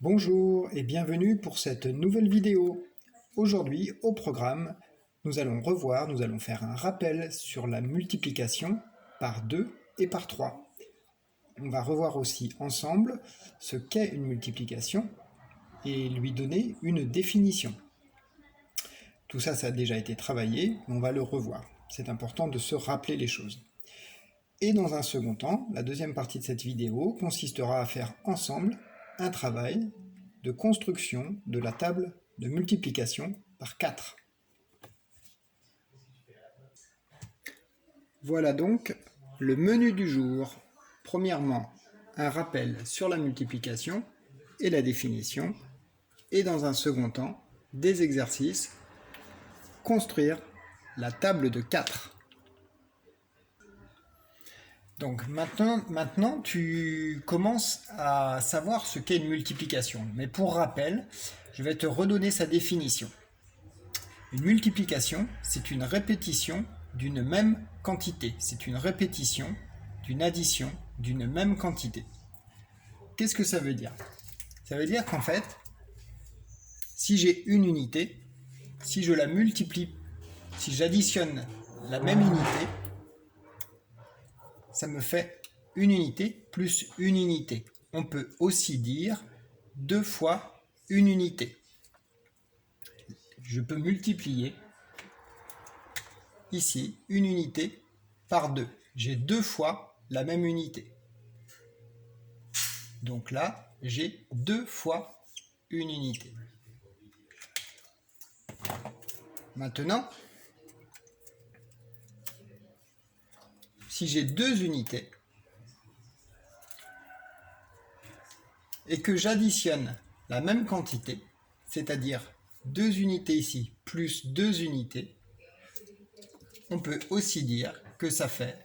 Bonjour et bienvenue pour cette nouvelle vidéo. Aujourd'hui, au programme, nous allons faire un rappel sur la multiplication par 2 et par 3. On va revoir aussi ensemble ce qu'est une multiplication et lui donner une définition. Tout ça, ça a déjà été travaillé, mais on va le revoir. C'est important de se rappeler les choses. Et dans un second temps, la deuxième partie de cette vidéo consistera à faire ensemble un travail de construction de la table de multiplication par 4. Voilà donc le menu du jour. Premièrement, un rappel sur la multiplication et la définition. Et dans un second temps, des exercices. Construire la table de 4. Donc maintenant, tu commences à savoir ce qu'est une multiplication. Mais pour rappel, je vais te redonner sa définition. Une multiplication, c'est une répétition d'une même quantité. C'est une répétition d'une addition d'une même quantité. Qu'est-ce que ça veut dire? Ça veut dire qu'en fait, si j'ai une unité, si je la multiplie, si j'additionne la même unité, ça me fait une unité plus une unité. On peut aussi dire 2 fois une unité. Je peux multiplier ici une unité par 2. J'ai 2 fois la même unité. Donc là, j'ai 2 fois une unité. Maintenant, si j'ai 2 unités et que j'additionne la même quantité, c'est-à-dire 2 unités ici plus 2 unités, on peut aussi dire que ça fait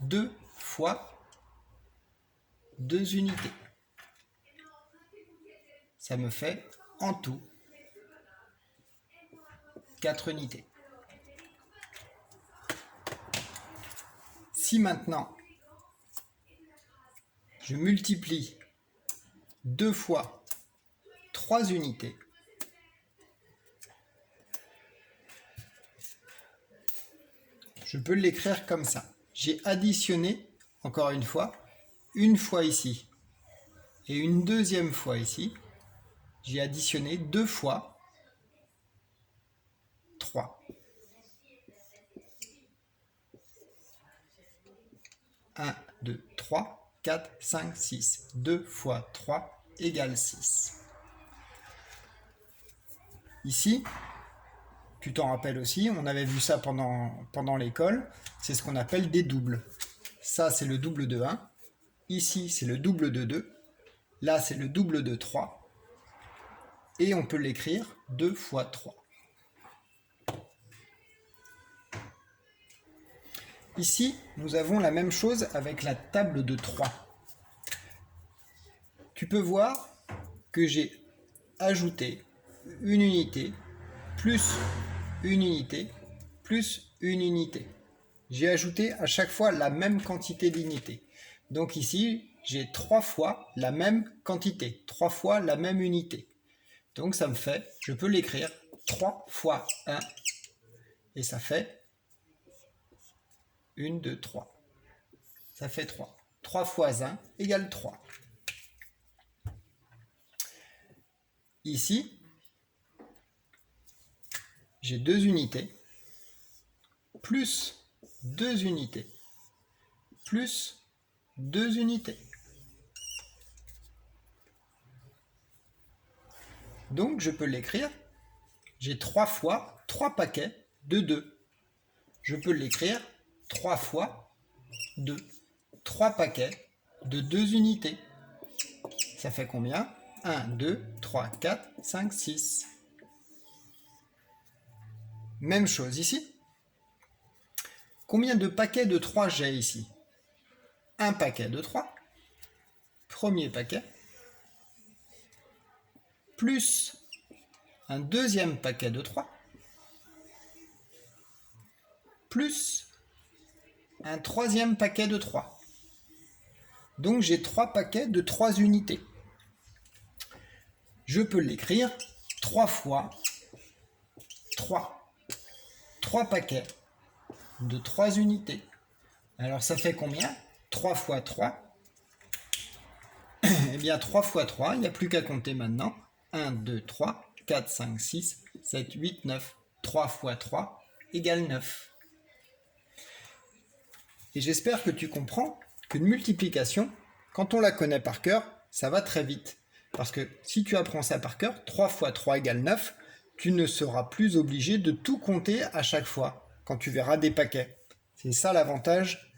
2 fois 2 unités. Ça me fait en tout 4 unités. Si maintenant je multiplie 2 fois 3 unités, je peux l'écrire comme ça. J'ai additionné, encore une fois ici et une deuxième fois ici. J'ai additionné 2 fois 3. 1, 2, 3, 4, 5, 6. 2 fois 3 égale 6. Ici, tu t'en rappelles aussi, on avait vu ça pendant l'école, c'est ce qu'on appelle des doubles. Ça, c'est le double de 1. Ici, c'est le double de 2. Là, c'est le double de 3. Et on peut l'écrire 2 fois 3. Ici, nous avons la même chose avec la table de 3. Tu peux voir que j'ai ajouté une unité, plus une unité, plus une unité. J'ai ajouté à chaque fois la même quantité d'unités. Donc ici, j'ai 3 fois la même quantité, 3 fois la même unité. Donc ça me fait, je peux l'écrire 3 fois 1, et ça fait 1, 2, 3. Ça fait 3. 3 fois 1 égale 3. Ici, j'ai 2 unités, plus 2 unités, plus 2 unités. Donc je peux l'écrire, j'ai 3 fois 3 paquets de 2. Je peux l'écrire 3 fois 2. 3 paquets de 2 unités. Ça fait combien? 1, 2, 3, 4, 5, 6. Même chose ici. Combien de paquets de 3 j'ai ici? Un paquet de 3. Premier paquet. Plus un deuxième paquet de 3. Plus un troisième paquet de 3. Donc j'ai 3 paquets de 3 unités. je peux l'écrire 3 fois 3. 3 paquets de 3 unités. Alors ça fait combien? 3 fois 3. Eh bien 3 fois 3, il n'y a plus qu'à compter maintenant. 1, 2, 3, 4, 5, 6, 7, 8, 9. 3 fois 3 égale 9. Et j'espère que tu comprends qu'une multiplication, quand on la connaît par cœur, ça va très vite. Parce que si tu apprends ça par cœur, 3 fois 3 égale 9, tu ne seras plus obligé de tout compter à chaque fois, quand tu verras des paquets. C'est ça l'avantage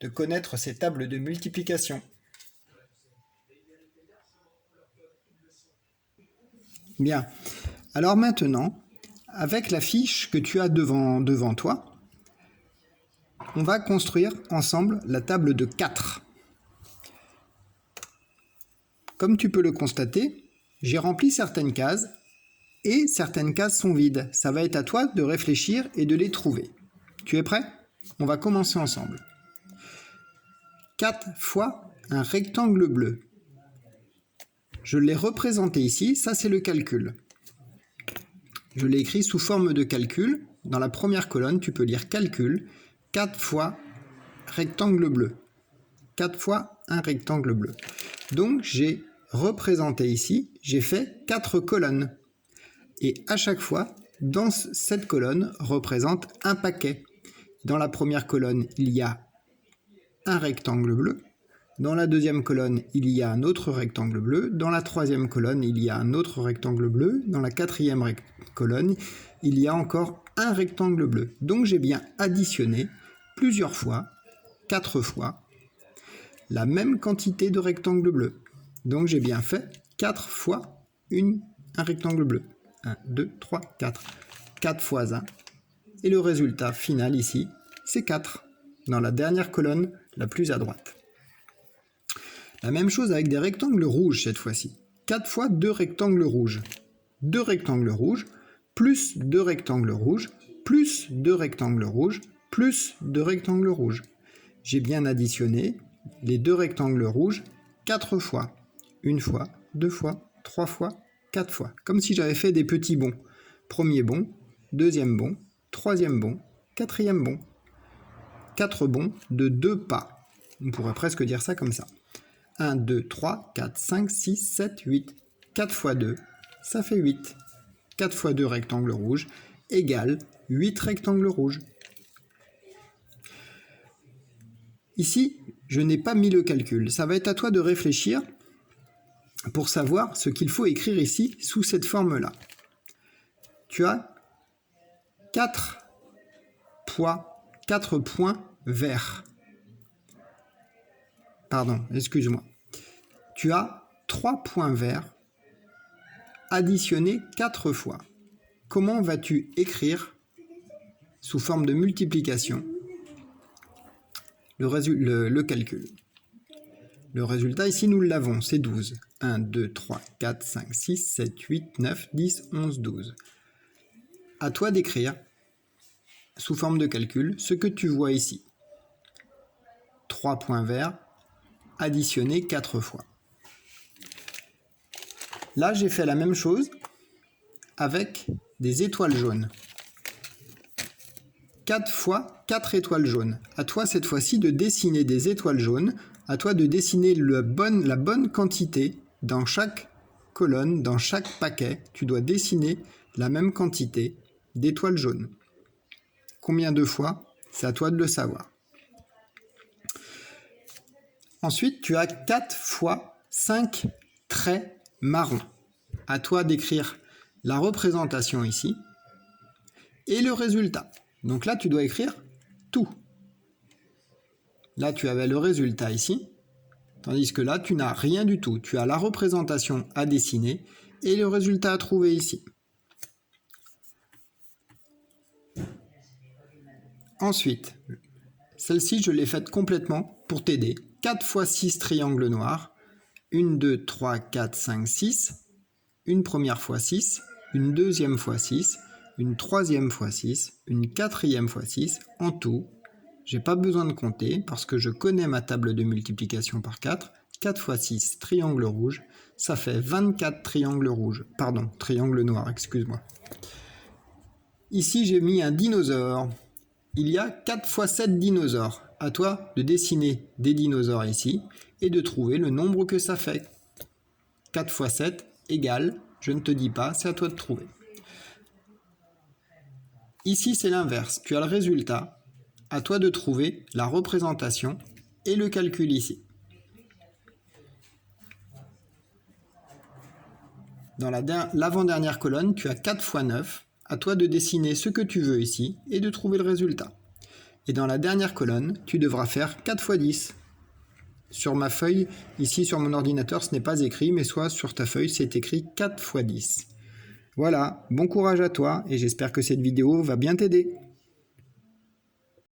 de connaître ces tables de multiplication. Bien, alors maintenant, avec la fiche que tu as devant toi, on va construire ensemble la table de 4. Comme tu peux le constater, j'ai rempli certaines cases et certaines cases sont vides. Ça va être à toi de réfléchir et de les trouver. Tu es prêt? On va commencer ensemble. 4 fois un rectangle bleu. Je l'ai représenté ici, ça c'est le calcul. Je l'ai écrit sous forme de calcul. Dans la première colonne, tu peux lire calcul, 4 fois rectangle bleu. 4 fois un rectangle bleu. Donc j'ai représenté ici, j'ai fait 4 colonnes. Et à chaque fois, dans cette colonne représente un paquet. Dans la première colonne, il y a un rectangle bleu. Dans la deuxième colonne, il y a un autre rectangle bleu. Dans la troisième colonne, il y a un autre rectangle bleu. Dans la quatrième colonne, il y a encore un rectangle bleu. Donc j'ai bien additionné plusieurs fois, 4 fois, la même quantité de rectangles bleus. Donc j'ai bien fait 4 fois un rectangle bleu. 1, 2, 3, 4. 4 fois 1. Et le résultat final ici, c'est 4. Dans la dernière colonne, la plus à droite. La même chose avec des rectangles rouges cette fois-ci. 4 fois 2 rectangles rouges. 2 rectangles rouges, plus 2 rectangles rouges, plus 2 rectangles rouges, plus 2 rectangles rouges. J'ai bien additionné les 2 rectangles rouges 4 fois. 1 fois, 2 fois, 3 fois, 4 fois. Comme si j'avais fait des petits bonds. Premier bond, deuxième bond, troisième bond, quatrième bond. 4 bonds de 2 pas. On pourrait presque dire ça comme ça. 1, 2, 3, 4, 5, 6, 7, 8. 4 fois 2, ça fait 8. 4 fois 2 rectangles rouges égale 8 rectangles rouges. Ici, je n'ai pas mis le calcul. Ça va être à toi de réfléchir pour savoir ce qu'il faut écrire ici sous cette forme-là. Tu as 4 points verts. Pardon, excuse-moi. Tu as 3 points verts additionnés 4 fois. Comment vas-tu écrire sous forme de multiplication le calcul? Le résultat ici nous l'avons, c'est 12. 1, 2, 3, 4, 5, 6, 7, 8, 9, 10, 11, 12. À toi d'écrire sous forme de calcul ce que tu vois ici. 3 points verts additionnés 4 fois. Là, j'ai fait la même chose avec des étoiles jaunes. 4 fois 4 étoiles jaunes. À toi cette fois-ci de dessiner des étoiles jaunes. À toi de dessiner la bonne quantité dans chaque colonne, dans chaque paquet. Tu dois dessiner la même quantité d'étoiles jaunes. Combien de fois? C'est à toi de le savoir. Ensuite, tu as 4 fois 5 traits marrons. À toi d'écrire la représentation ici et le résultat. Donc là, tu dois écrire tout. Là, tu avais le résultat ici, tandis que là, tu n'as rien du tout. Tu as la représentation à dessiner et le résultat à trouver ici. Ensuite, celle-ci, je l'ai faite complètement pour t'aider. 4 fois 6 triangles noirs. 1, 2, 3, 4, 5, 6. Une première fois 6. Une deuxième fois 6. Une troisième fois 6. Une quatrième fois 6. En tout, j'ai pas besoin de compter parce que je connais ma table de multiplication par 4. 4 fois 6, triangle rouge, ça fait 24 triangles rouges. Pardon, triangle noir, excuse-moi. Ici, j'ai mis un dinosaure. Il y a 4 fois 7 dinosaures. À toi de dessiner des dinosaures ici et de trouver le nombre que ça fait. 4 fois 7 égale, je ne te dis pas, c'est à toi de trouver. Ici, c'est l'inverse. Tu as le résultat. À toi de trouver la représentation et le calcul ici. Dans l'avant-dernière colonne, tu as 4 fois 9. À toi de dessiner ce que tu veux ici et de trouver le résultat. Et dans la dernière colonne, tu devras faire 4 fois 10. Sur ma feuille, ici sur mon ordinateur, ce n'est pas écrit, mais soit sur ta feuille, c'est écrit 4 fois 10. Voilà, bon courage à toi et j'espère que cette vidéo va bien t'aider.